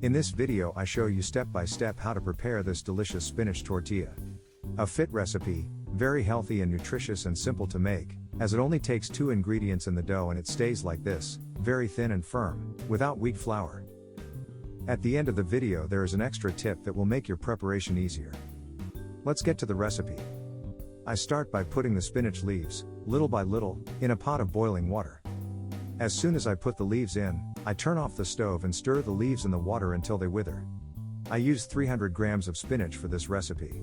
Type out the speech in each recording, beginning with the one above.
In this video I show you step by step how to prepare this delicious spinach tortilla. A fit recipe, very healthy and nutritious and simple to make, as it only takes 2 ingredients in the dough and it stays like this, very thin and firm, without weak flour. At the end of the video there is an extra tip that will make your preparation easier. Let's get to the recipe. I start by putting the spinach leaves, little by little, in a pot of boiling water. As soon as I put the leaves in, I turn off the stove and stir the leaves in the water until they wither. I use 300 grams of spinach for this recipe.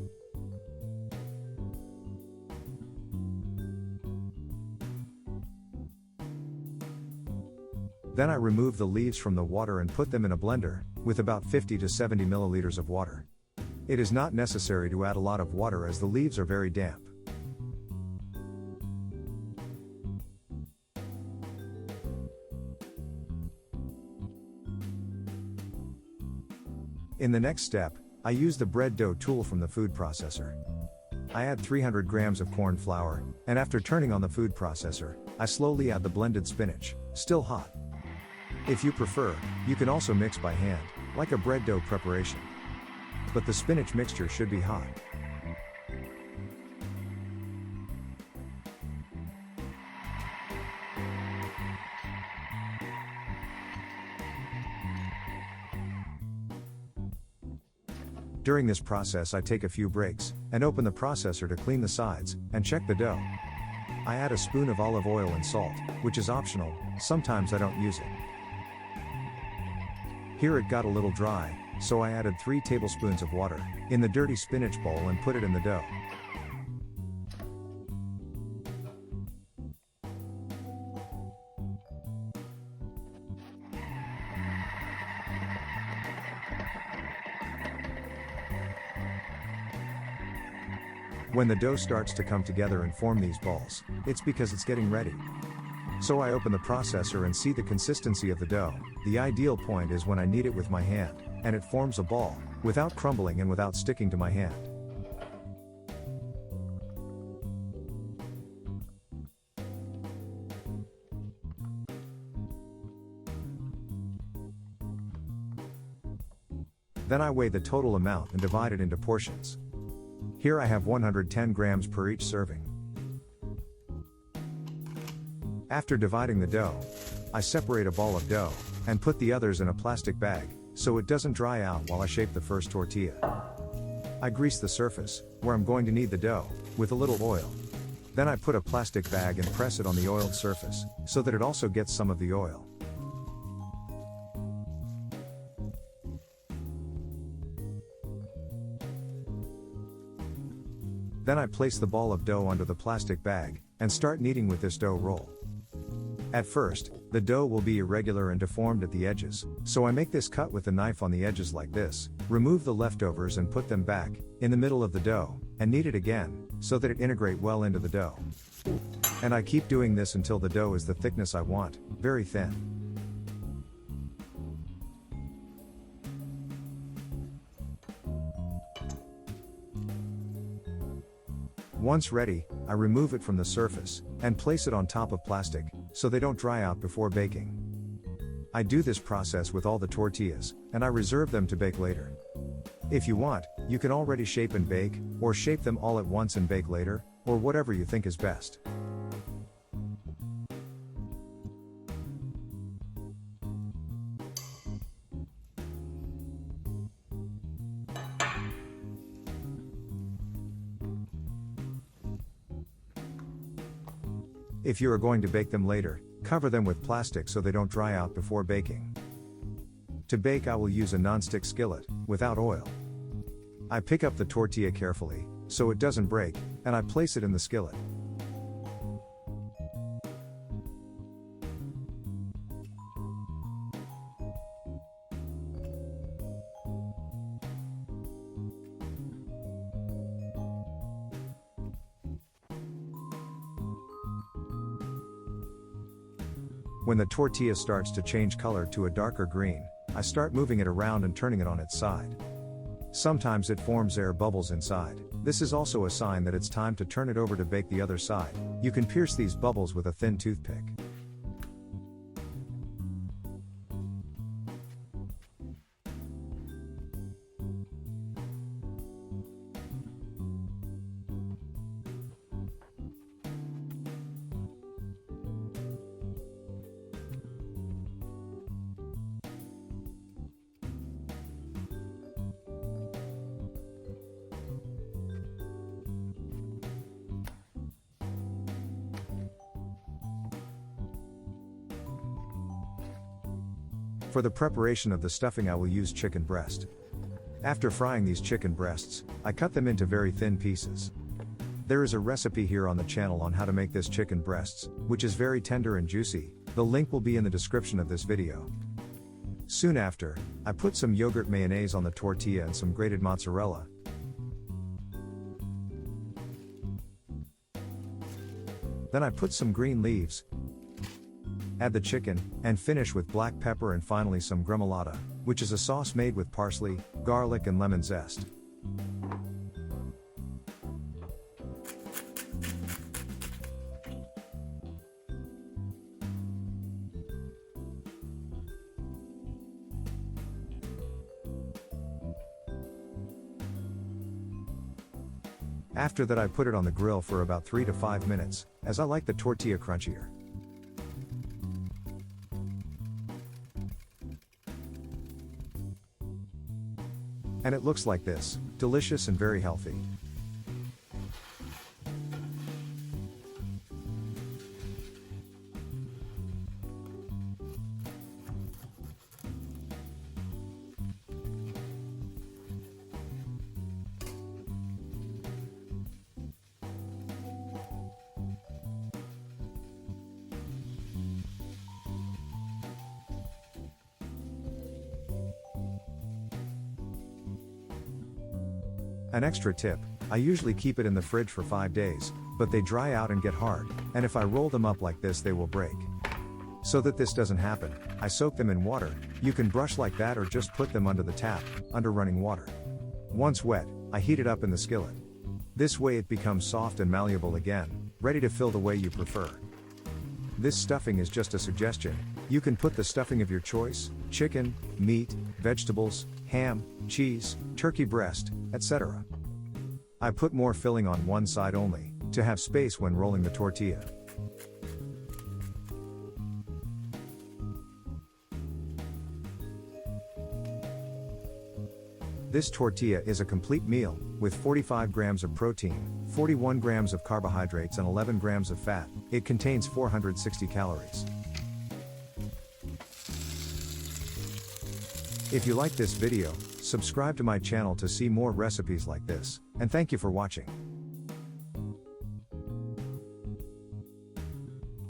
Then I remove the leaves from the water and put them in a blender, with about 50 to 70 milliliters of water. It is not necessary to add a lot of water as the leaves are very damp. In the next step, I use the bread dough tool from the food processor. I add 300 grams of corn flour, and after turning on the food processor, I slowly add the blended spinach, still hot. If you prefer, you can also mix by hand, like a bread dough preparation. But the spinach mixture should be hot. During this process I take a few breaks, and open the processor to clean the sides, and check the dough. I add a spoon of olive oil and salt, which is optional, sometimes I don't use it. Here it got a little dry, so I added 3 tablespoons of water, in the dirty spinach bowl and put it in the dough. When the dough starts to come together and form these balls, it's because it's getting ready. So I open the processor and see the consistency of the dough. The ideal point is when I knead it with my hand, and it forms a ball, without crumbling and without sticking to my hand. Then I weigh the total amount and divide it into portions. Here I have 110 grams per each serving. After dividing the dough, I separate a ball of dough, and put the others in a plastic bag, so it doesn't dry out while I shape the first tortilla. I grease the surface, where I'm going to knead the dough, with a little oil. Then I put a plastic bag and press it on the oiled surface, so that it also gets some of the oil. Then I place the ball of dough under the plastic bag, and start kneading with this dough roll. At first, the dough will be irregular and deformed at the edges, so I make this cut with the knife on the edges like this, remove the leftovers and put them back, in the middle of the dough, and knead it again, so that it integrate well into the dough. And I keep doing this until the dough is the thickness I want, very thin. Once ready, I remove it from the surface, and place it on top of plastic, so they don't dry out before baking. I do this process with all the tortillas, and I reserve them to bake later. If you want, you can already shape and bake, or shape them all at once and bake later, or whatever you think is best. If you are going to bake them later, cover them with plastic so they don't dry out before baking. To bake I will use a non-stick skillet, without oil. I pick up the tortilla carefully, so it doesn't break, and I place it in the skillet. When the tortilla starts to change color to a darker green, I start moving it around and turning it on its side. Sometimes it forms air bubbles inside. This is also a sign that it's time to turn it over to bake the other side. You can pierce these bubbles with a thin toothpick. For the preparation of the stuffing I will use chicken breast. After frying these chicken breasts, I cut them into very thin pieces. There is a recipe here on the channel on how to make this chicken breasts, which is very tender and juicy. The link will be in the description of this video. Soon after, I put some yogurt mayonnaise on the tortilla and some grated mozzarella. Then I put some green leaves, add the chicken, and finish with black pepper and finally some gremolata, which is a sauce made with parsley, garlic and lemon zest. After that I put it on the grill for about 3 to 5 minutes, as I like the tortilla crunchier. And it looks like this, delicious and very healthy. An extra tip, I usually keep it in the fridge for 5 days, but they dry out and get hard, and if I roll them up like this they will break. So that this doesn't happen, I soak them in water. You can brush like that or just put them under the tap, under running water. Once wet, I heat it up in the skillet. This way it becomes soft and malleable again, ready to fill the way you prefer. This stuffing is just a suggestion. You can put the stuffing of your choice: chicken, meat, vegetables, ham, cheese, turkey breast, etc. I put more filling on one side only, to have space when rolling the tortilla. This tortilla is a complete meal, with 45 grams of protein, 41 grams of carbohydrates and 11 grams of fat. It contains 460 calories. If you like this video, subscribe to my channel to see more recipes like this, and thank you for watching.